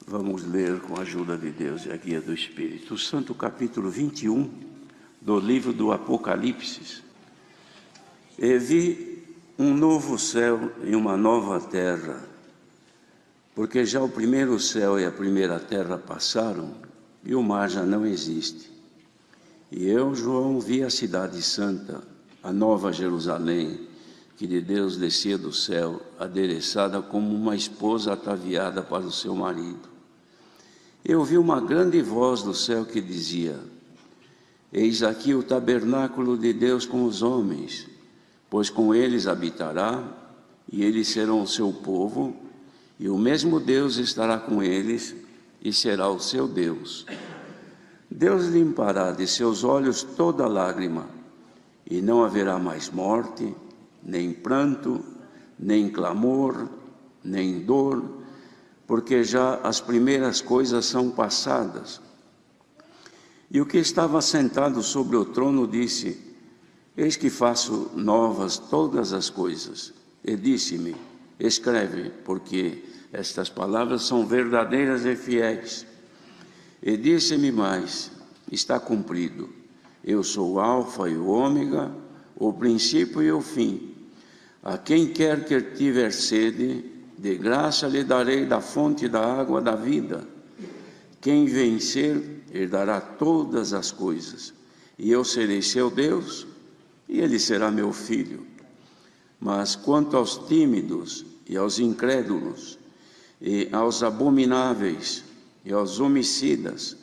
Vamos ler com a ajuda de Deus e a guia do Espírito Santo, capítulo 21 do livro do Apocalipse. E vi um novo céu e uma nova terra, porque já o primeiro céu e a primeira terra passaram e o mar já não existe. E eu, João, vi a cidade santa, a nova Jerusalém, que de Deus descia do céu, adereçada como uma esposa ataviada para o seu marido. Eu vi uma grande voz do céu que dizia: Eis aqui o tabernáculo de Deus com os homens, pois com eles habitará, e eles serão o seu povo, e o mesmo Deus estará com eles, e será o seu Deus. Deus limpará de seus olhos toda lágrima, e não haverá mais morte, nem pranto, nem clamor, nem dor, porque já as primeiras coisas são passadas. E o que estava sentado sobre o trono disse: Eis que faço novas todas as coisas. E disse-me: Escreve, porque estas palavras são verdadeiras e fiéis. E disse-me mais: Está cumprido. Eu sou o Alfa e o Ômega, o princípio e o fim. A quem quer que tiver sede, de graça lhe darei da fonte da água da vida. Quem vencer, herdará todas as coisas. E eu serei seu Deus, e ele será meu filho. Mas quanto aos tímidos e aos incrédulos, e aos abomináveis, e aos homicidas,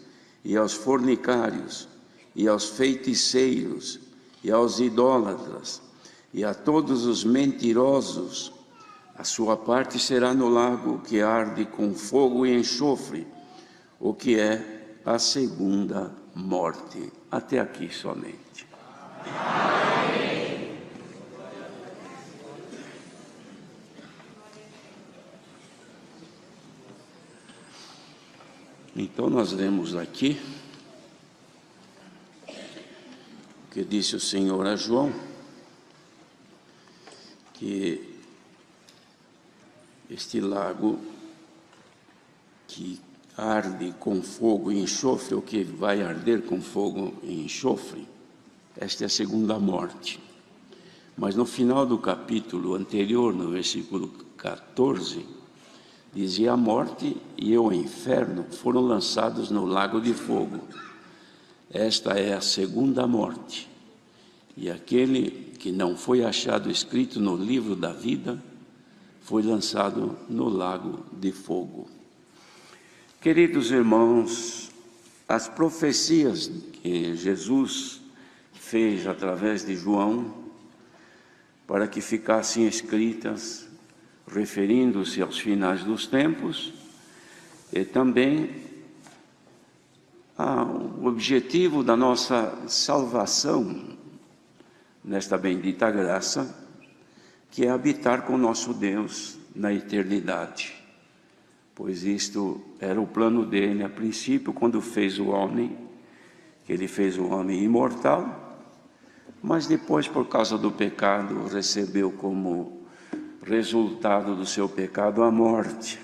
e aos fornicários, e aos feiticeiros, e aos idólatras, e a todos os mentirosos, a sua parte será no lago que arde com fogo e enxofre, o que é a segunda morte. Até aqui somente. Amém. Então nós lemos aqui o que disse o Senhor a João, que este lago que arde com fogo e enxofre, ou que vai arder com fogo e enxofre, esta é a segunda morte. Mas no final do capítulo anterior, no versículo 14, dizia: a morte e o inferno foram lançados no lago de fogo. Esta é a segunda morte. E aquele que não foi achado escrito no livro da vida foi lançado no lago de fogo. Queridos irmãos, as profecias que Jesus fez através de João, para que ficassem escritas, referindo-se aos finais dos tempos, e também ao objetivo da nossa salvação nesta bendita graça, que é habitar com nosso Deus na eternidade. Pois isto era o plano dele a princípio, quando fez o homem, que ele fez o homem imortal, mas depois, por causa do pecado, recebeu como resultado do seu pecado a morte.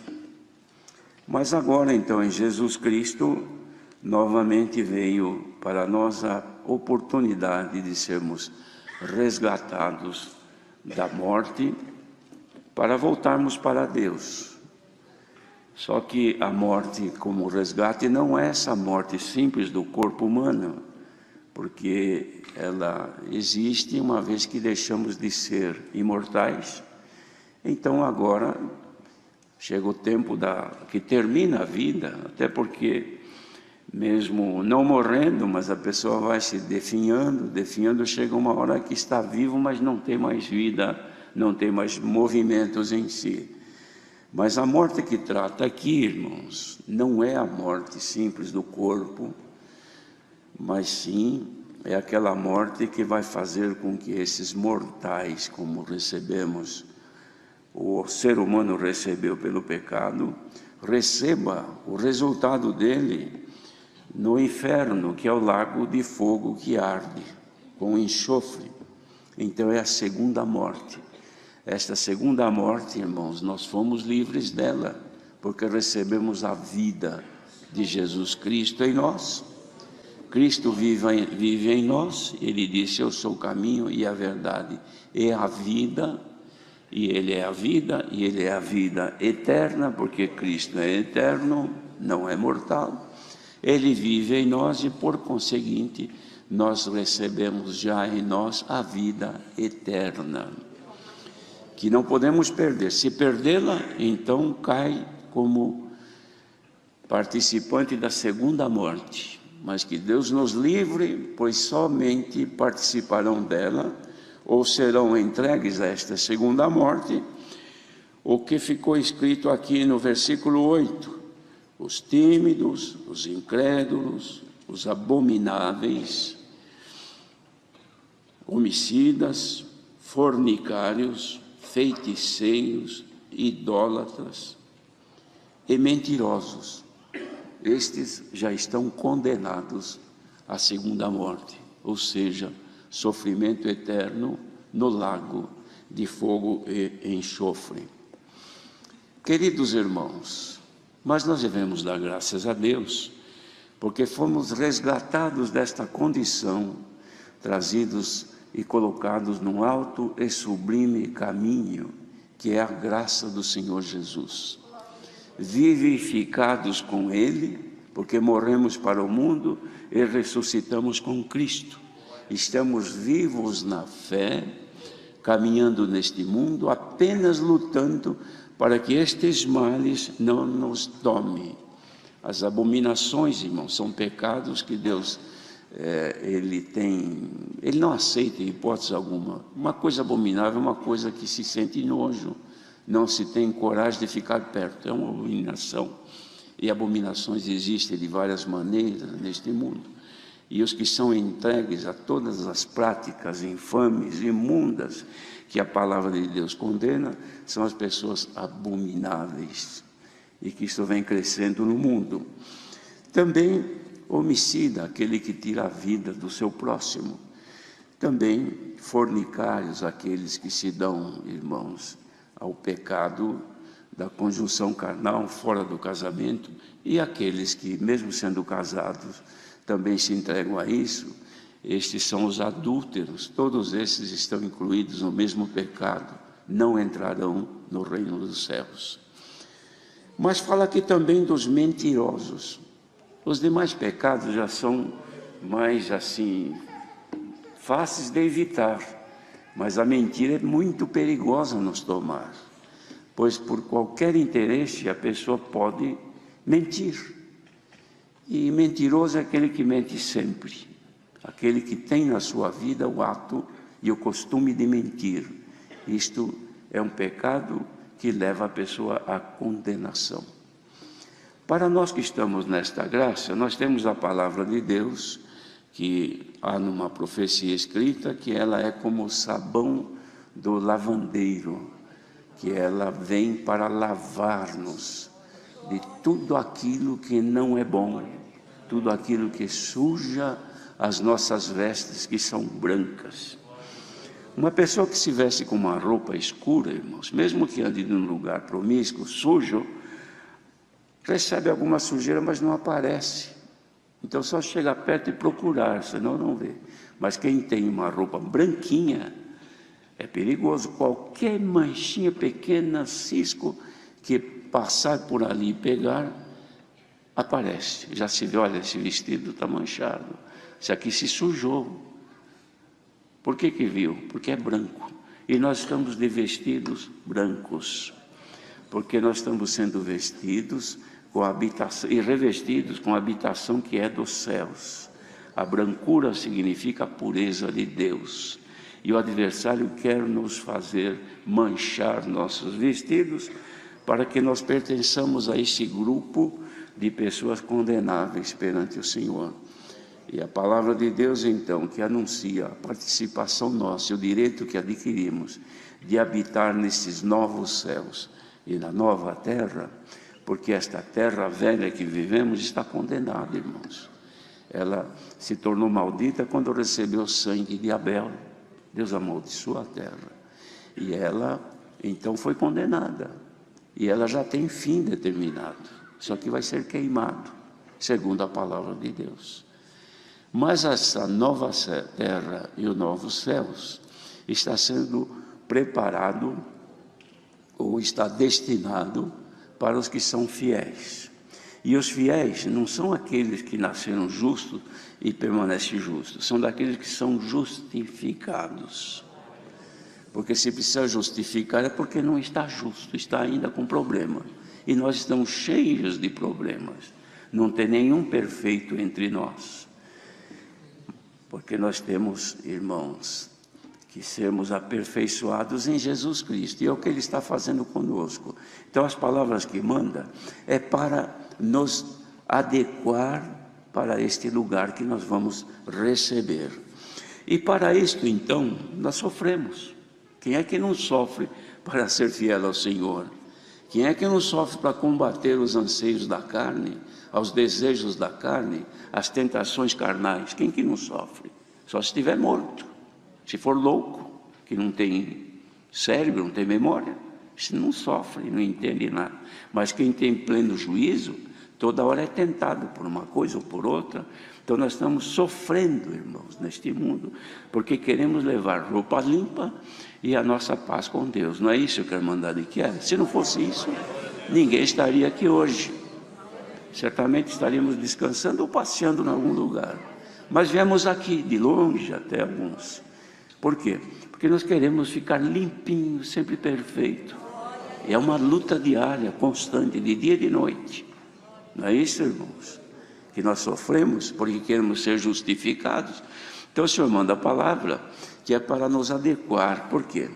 Mas agora, então, em Jesus Cristo, novamente veio para nós a oportunidade de sermos resgatados da morte para voltarmos para Deus. Só que a morte como resgate não é essa morte simples do corpo humano, porque ela existe uma vez que deixamos de ser imortais. Então agora chega o tempo que termina a vida, até porque mesmo não morrendo, mas a pessoa vai se definhando, chega uma hora que está vivo, mas não tem mais vida, não tem mais movimentos em si. Mas a morte que trata aqui, irmãos, não é a morte simples do corpo, mas sim é aquela morte que vai fazer com que esses mortais, como recebemos, o ser humano recebeu pelo pecado, receba o resultado dele no inferno, que é o lago de fogo que arde com enxofre. Então é a segunda morte. Esta segunda morte, irmãos, nós fomos livres dela, porque recebemos a vida de Jesus Cristo em nós. Cristo vive em nós. Ele disse: eu sou o caminho e a verdade e a vida. E Ele é a vida, e Ele é a vida eterna, porque Cristo é eterno, não é mortal. Ele vive em nós e, por conseguinte, nós recebemos já em nós a vida eterna, que não podemos perder. Se perdê-la, então cai como participante da segunda morte. Mas que Deus nos livre, pois somente participarão dela, ou serão entregues a esta segunda morte, o que ficou escrito aqui no versículo 8: os tímidos, os incrédulos, os abomináveis, homicidas, fornicários, feiticeiros, idólatras e mentirosos. Estes já estão condenados à segunda morte, ou seja, sofrimento eterno no lago de fogo e enxofre. Queridos irmãos, mas nós devemos dar graças a Deus, porque fomos resgatados desta condição, trazidos e colocados num alto e sublime caminho, que é a graça do Senhor Jesus. Vivificados com Ele, porque morremos para o mundo e ressuscitamos com Cristo. Estamos vivos na fé, caminhando neste mundo, apenas lutando para que estes males não nos tomem. As abominações, irmãos, são pecados que Deus, Ele não aceita em hipótese alguma. Uma coisa abominável é uma coisa que se sente nojo, não se tem coragem de ficar perto, é uma abominação. E abominações existem de várias maneiras neste mundo. E os que são entregues a todas as práticas infames, imundas, que a palavra de Deus condena, são as pessoas abomináveis, e que isso vem crescendo no mundo. Também homicida, aquele que tira a vida do seu próximo. Também fornicários, aqueles que se dão, irmãos, ao pecado da conjunção carnal fora do casamento, e aqueles que, mesmo sendo casados, também se entregam a isso. Estes são os adúlteros. Todos esses estão incluídos no mesmo pecado, não entrarão no reino dos céus. Mas fala aqui também dos mentirosos. Os demais pecados já são mais assim fáceis de evitar, mas a mentira é muito perigosa nos tomar, pois por qualquer interesse a pessoa pode mentir. E mentiroso é aquele que mente sempre, aquele que tem na sua vida o ato e o costume de mentir. Isto é um pecado que leva a pessoa à condenação. Para nós que estamos nesta graça, nós temos a palavra de Deus, que há numa profecia escrita, que ela é como o sabão do lavandeiro, que ela vem para lavar-nos de tudo aquilo que não é bom, tudo aquilo que suja as nossas vestes, que são brancas. Uma pessoa que se veste com uma roupa escura, irmãos, mesmo que ande num lugar promíscuo, sujo, recebe alguma sujeira, mas não aparece. Então só chega perto e procurar, senão não vê. Mas quem tem uma roupa branquinha, é perigoso. Qualquer manchinha pequena, cisco, que passar por ali e pegar, aparece. Já se vê, olha, esse vestido está manchado, isso aqui se sujou. Por que viu? Porque é branco. E nós estamos de vestidos brancos, porque nós estamos sendo vestidos com a habitação, e revestidos com a habitação que é dos céus. A brancura significa a pureza de Deus. E o adversário quer nos fazer manchar nossos vestidos, para que nós pertençamos a esse grupo de pessoas condenáveis perante o Senhor. E a palavra de Deus, então, que anuncia a participação nossa, o direito que adquirimos de habitar nesses novos céus e na nova terra, porque esta terra velha que vivemos está condenada, irmãos. Ela se tornou maldita quando recebeu o sangue de Abel. Deus amaldiçoou a terra. E ela, então, foi condenada. e ela já tem fim determinado. Isso aqui vai ser queimado, segundo a palavra de Deus. Mas essa nova terra e os novos céus está sendo preparado ou está destinado para os que são fiéis. E os fiéis não são aqueles que nasceram justos e permanecem justos, são daqueles que são justificados. Porque se precisa justificar é porque não está justo, está ainda com problema. E nós estamos cheios de problemas. Não tem nenhum perfeito entre nós. Porque nós temos, irmãos, que sermos aperfeiçoados em Jesus Cristo. E é o que Ele está fazendo conosco. Então as palavras que manda é para nos adequar para este lugar que nós vamos receber. E para isto, então, nós sofremos. Quem é que não sofre para ser fiel ao Senhor? Quem é que não sofre para combater os anseios da carne, aos desejos da carne, as tentações carnais? Quem que não sofre? Só se estiver morto, se for louco, que não tem cérebro, não tem memória, se não sofre, não entende nada. Mas quem tem pleno juízo, toda hora é tentado por uma coisa ou por outra. Então nós estamos sofrendo, irmãos, neste mundo, porque queremos levar roupa limpa e a nossa paz com Deus. Não é isso que a Irmandade quer? Se não fosse isso, ninguém estaria aqui hoje. Certamente estaríamos descansando ou passeando em algum lugar. Mas viemos aqui, de longe até alguns. Por quê? Porque nós queremos ficar limpinhos, sempre perfeito. É uma luta diária, constante, de dia e de noite. Não é isso, irmãos? Que nós sofremos porque queremos ser justificados. Então o Senhor manda a palavra que é para nos adequar. Por quê?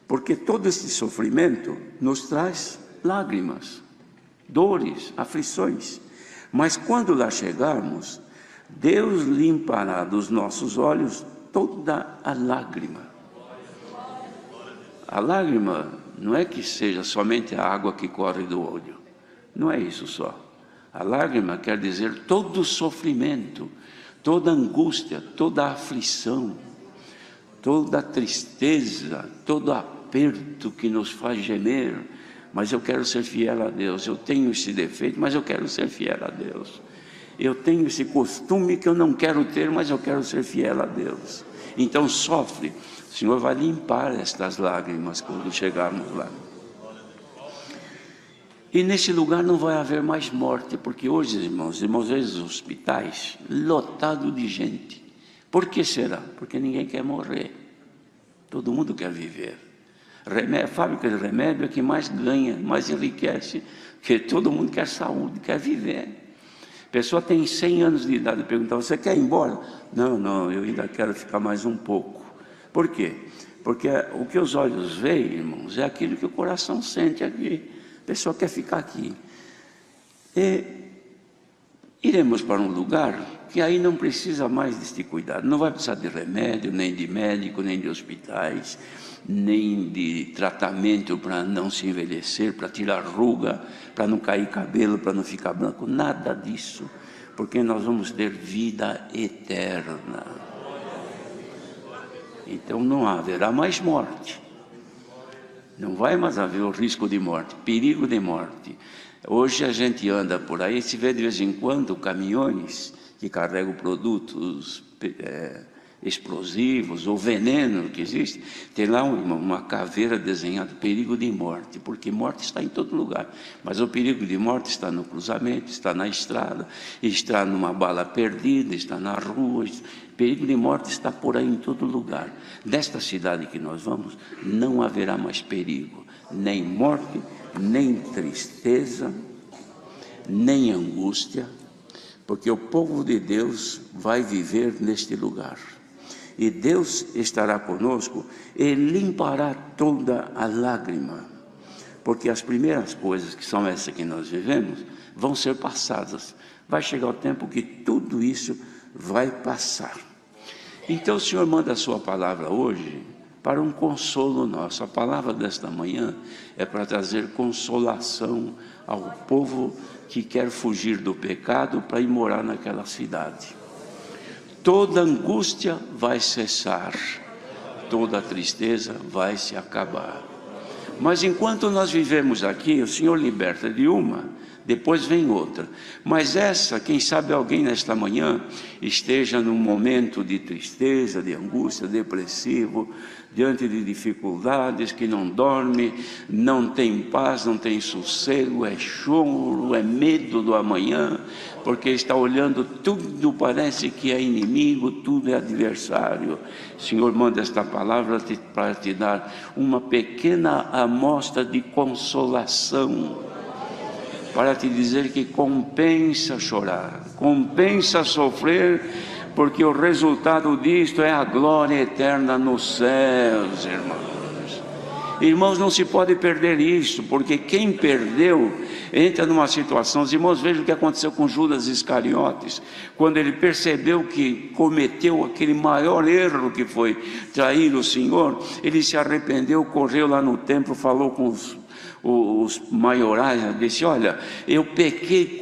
Porque todo esse sofrimento nos traz lágrimas, dores, aflições. Mas quando lá chegarmos, Deus limpará dos nossos olhos toda a lágrima. A lágrima não é que seja somente a água que corre do olho. Não é isso só. A lágrima quer dizer todo o sofrimento, toda a angústia, toda a aflição, toda a tristeza, todo o aperto que nos faz gemer. Mas eu quero ser fiel a Deus. Eu tenho esse defeito, mas eu quero ser fiel a Deus. Eu tenho esse costume que eu não quero ter, mas eu quero ser fiel a Deus. Então sofre. O Senhor vai limpar estas lágrimas quando chegarmos lá. E nesse lugar não vai haver mais morte, porque hoje, irmãos, veem os hospitais lotados de gente. Por que será? Porque ninguém quer morrer. Todo mundo quer viver. A fábrica de remédio é que mais ganha, mais enriquece, porque todo mundo quer saúde, quer viver. A pessoa tem 100 anos de idade e pergunta, você quer ir embora? Não, eu ainda quero ficar mais um pouco. Por quê? Porque o que os olhos veem, irmãos, é aquilo que o coração sente aqui. A pessoa quer ficar aqui. E iremos para um lugar que aí não precisa mais deste cuidado. Não vai precisar de remédio, nem de médico, nem de hospitais, nem de tratamento para não se envelhecer, para tirar ruga, para não cair cabelo, para não ficar branco. Nada disso. Porque nós vamos ter vida eterna. Então não haverá mais morte. Não vai mais haver o risco de morte, perigo de morte. Hoje a gente anda por aí, se vê de vez em quando caminhões que carregam produtos explosivos ou veneno que existe. Tem lá uma caveira desenhada, perigo de morte, porque morte está em todo lugar. Mas o perigo de morte está no cruzamento, está na estrada, está numa bala perdida, está na rua. Perigo de morte está por aí em todo lugar. Desta cidade que nós vamos, não haverá mais perigo, nem morte, nem tristeza, nem angústia, porque o povo de Deus vai viver neste lugar. E Deus estará conosco e limpará toda a lágrima, porque as primeiras coisas, que são essas que nós vivemos, vão ser passadas. Vai chegar o tempo que tudo isso vai passar. Então o Senhor manda a sua palavra hoje para um consolo nosso. A palavra desta manhã é para trazer consolação ao povo que quer fugir do pecado para ir morar naquela cidade. Toda angústia vai cessar, toda tristeza vai se acabar. Mas enquanto nós vivemos aqui, o Senhor liberta de uma, depois vem outra. Mas essa, quem sabe alguém nesta manhã esteja num momento de tristeza, de angústia, depressivo, diante de dificuldades, que não dorme, não tem paz, não tem sossego, é choro, é medo do amanhã, porque está olhando tudo, parece que é inimigo, tudo é adversário. O Senhor manda esta palavra para te dar uma pequena amostra de consolação, para te dizer que compensa chorar, compensa sofrer, porque o resultado disto é a glória eterna nos céus, irmãos. Irmãos, não se pode perder isso, porque quem perdeu entra numa situação. Os irmãos, vejam o que aconteceu com Judas Iscariotes, quando ele percebeu que cometeu aquele maior erro que foi trair o Senhor. Ele se arrependeu, correu lá no templo, falou com os maiorais, disse: olha, eu pequei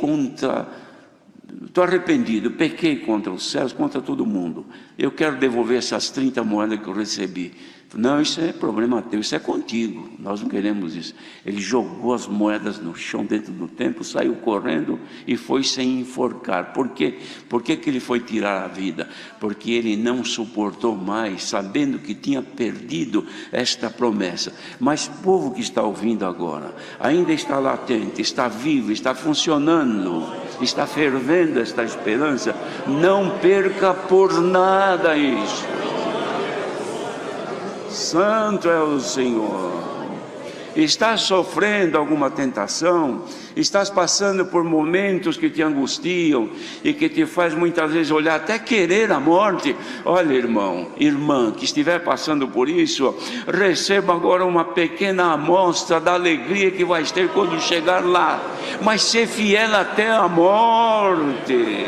estou arrependido, pequei contra os céus, contra todo mundo, eu quero devolver essas 30 moedas que eu recebi. Não, isso é problema teu, isso é contigo, nós não queremos isso. Ele jogou as moedas no chão dentro do templo, saiu correndo e foi sem enforcar. Por quê? Por que ele foi tirar a vida? Porque ele não suportou mais, sabendo que tinha perdido esta promessa. Mas povo que está ouvindo agora, ainda está latente, está vivo, está funcionando, está fervendo esta esperança, não perca por nada isso. Santo é o Senhor. Estás sofrendo alguma tentação, estás passando por momentos que te angustiam e que te faz muitas vezes olhar, até querer a morte. Olha, irmão, irmã, que estiver passando por isso, receba agora uma pequena amostra da alegria que vais ter quando chegar lá. Mas ser fiel até a morte.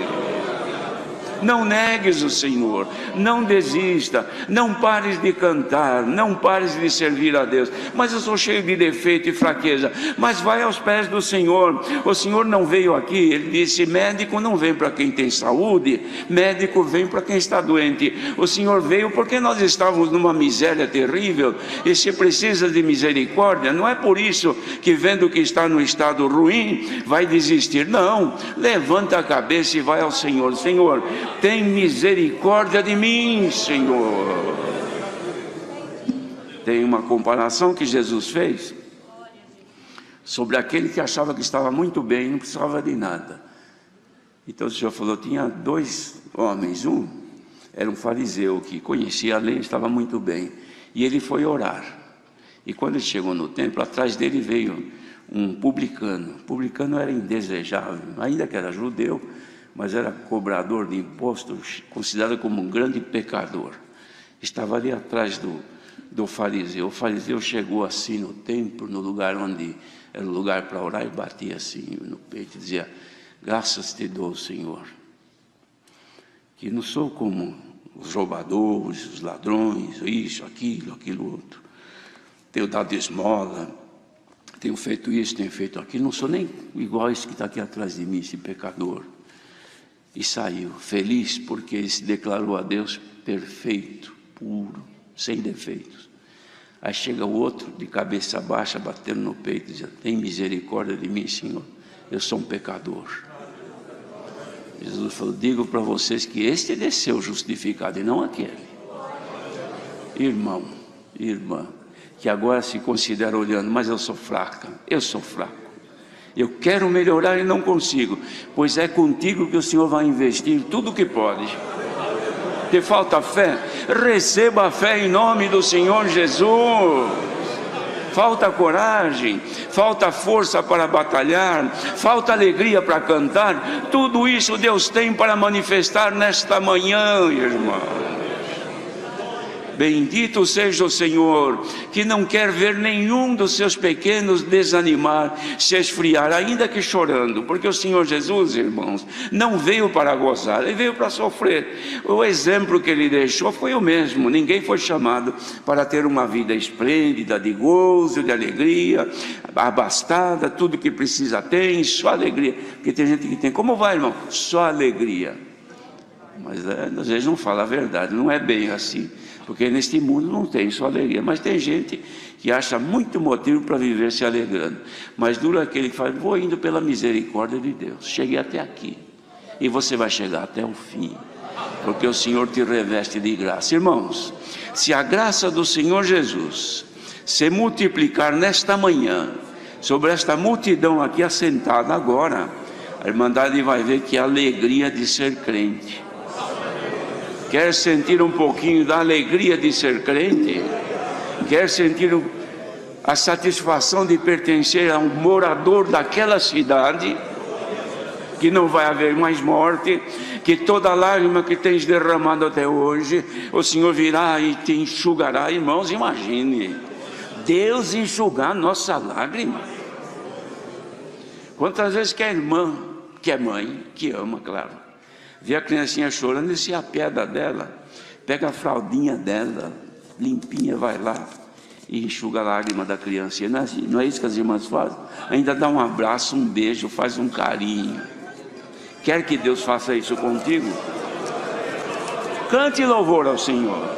Não negues o Senhor, não desista, não pares de cantar, não pares de servir a Deus. Mas eu sou cheio de defeito e fraqueza. Mas vai aos pés do Senhor. O Senhor não veio aqui, Ele disse: médico não vem para quem tem saúde, médico vem para quem está doente. O Senhor veio porque nós estávamos numa miséria terrível, e se precisa de misericórdia, não é por isso que, vendo que está no estado ruim, vai desistir. Não, levanta a cabeça e vai ao Senhor. Senhor, tem misericórdia de mim, Senhor. Tem uma comparação que Jesus fez sobre aquele que achava que estava muito bem, não precisava de nada. Então o Senhor falou: tinha dois homens, um era um fariseu que conhecia a lei, estava muito bem, e ele foi orar. E quando ele chegou no templo, atrás dele veio um publicano. O publicano era indesejável, ainda que era judeu, mas era cobrador de impostos, considerado como um grande pecador. Estava ali atrás do fariseu. O fariseu chegou assim no templo, no lugar onde era o lugar para orar, e batia assim no peito e dizia: graças te dou, Senhor, que não sou como os roubadores, os ladrões, isso, aquilo outro. Tenho dado esmola, tenho feito isso, tenho feito aquilo, não sou nem igual esse que está aqui atrás de mim, esse pecador. E saiu feliz, porque ele se declarou a Deus perfeito, puro, sem defeitos. Aí chega o outro, de cabeça baixa, batendo no peito, dizendo: tem misericórdia de mim, Senhor, eu sou um pecador. Jesus falou: digo para vocês que este desceu justificado e não aquele. Irmão, irmã, que agora se considera olhando: mas eu sou fraca, eu sou fraco, eu quero melhorar e não consigo. Pois é contigo que o Senhor vai investir tudo o que pode. Te falta fé? Receba a fé em nome do Senhor Jesus. Falta coragem, falta força para batalhar, falta alegria para cantar. Tudo isso Deus tem para manifestar nesta manhã, irmão. Bendito seja o Senhor, que não quer ver nenhum dos seus pequenos desanimar, se esfriar, ainda que chorando, porque o Senhor Jesus, irmãos, não veio para gozar, Ele veio para sofrer. O exemplo que Ele deixou foi o mesmo. Ninguém foi chamado para ter uma vida esplêndida, de gozo, de alegria, abastada, tudo que precisa tem, só alegria. Porque tem gente que tem: como vai, irmão? Só alegria. Mas às vezes não fala a verdade, não é bem assim, porque neste mundo não tem só alegria, mas tem gente que acha muito motivo para viver se alegrando, mas dura aquele que fala, vou indo pela misericórdia de Deus, cheguei até aqui, e você vai chegar até o fim, porque o Senhor te reveste de graça. Irmãos, se a graça do Senhor Jesus se multiplicar nesta manhã, sobre esta multidão aqui assentada agora, a Irmandade vai ver que alegria de ser crente. Quer sentir um pouquinho da alegria de ser crente? Quer sentir a satisfação de pertencer a um morador daquela cidade? Que não vai haver mais morte, que toda lágrima que tens derramado até hoje, o Senhor virá e te enxugará. Irmãos, imagine, Deus enxugar nossa lágrima. Quantas vezes que a irmã, que é mãe, que ama, claro, vê a criancinha chorando e se apieda dela, pega a fraldinha dela, limpinha, vai lá e enxuga a lágrima da criança. Não é isso que as irmãs fazem? Ainda dá um abraço, um beijo, faz um carinho. Quer que Deus faça isso contigo? Cante louvor ao Senhor.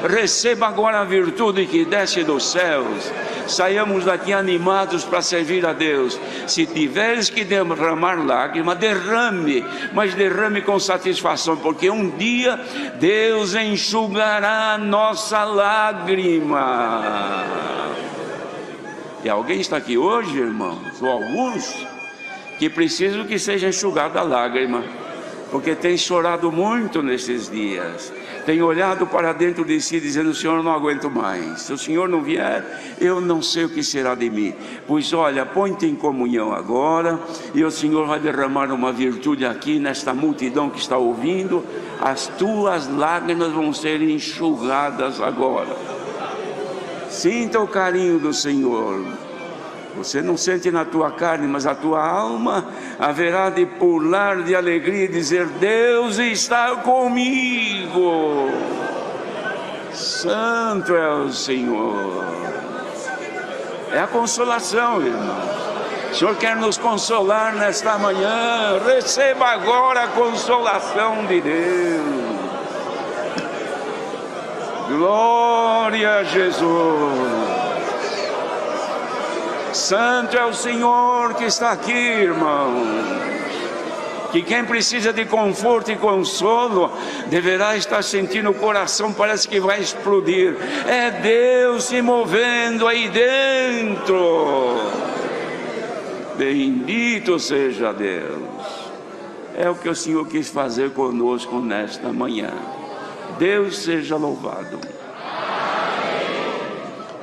Receba agora a virtude que desce dos céus. Saiamos daqui animados para servir a Deus. Se tiveres que derramar lágrima, derrame, mas derrame com satisfação, porque um dia Deus enxugará a nossa lágrima. E alguém está aqui hoje, irmãos, ou alguns, que precisam que seja enxugada a lágrima, porque tem chorado muito nesses dias, tem olhado para dentro de si dizendo, Senhor, eu não aguento mais, se o Senhor não vier, eu não sei o que será de mim. Pois olha, põe-te em comunhão agora, e o Senhor vai derramar uma virtude aqui nesta multidão que está ouvindo. As tuas lágrimas vão ser enxugadas agora. Sinta o carinho do Senhor. Você não sente na tua carne, mas a tua alma haverá de pular de alegria e dizer, Deus está comigo. Santo é o Senhor. É a consolação, irmão. O Senhor quer nos consolar nesta manhã. Receba agora a consolação de Deus. Glória a Jesus. Santo é o Senhor que está aqui, irmão. Que quem precisa de conforto e consolo deverá estar sentindo o coração, parece que vai explodir. É Deus se movendo aí dentro. Bendito seja Deus. É o que o Senhor quis fazer conosco nesta manhã. Deus seja louvado.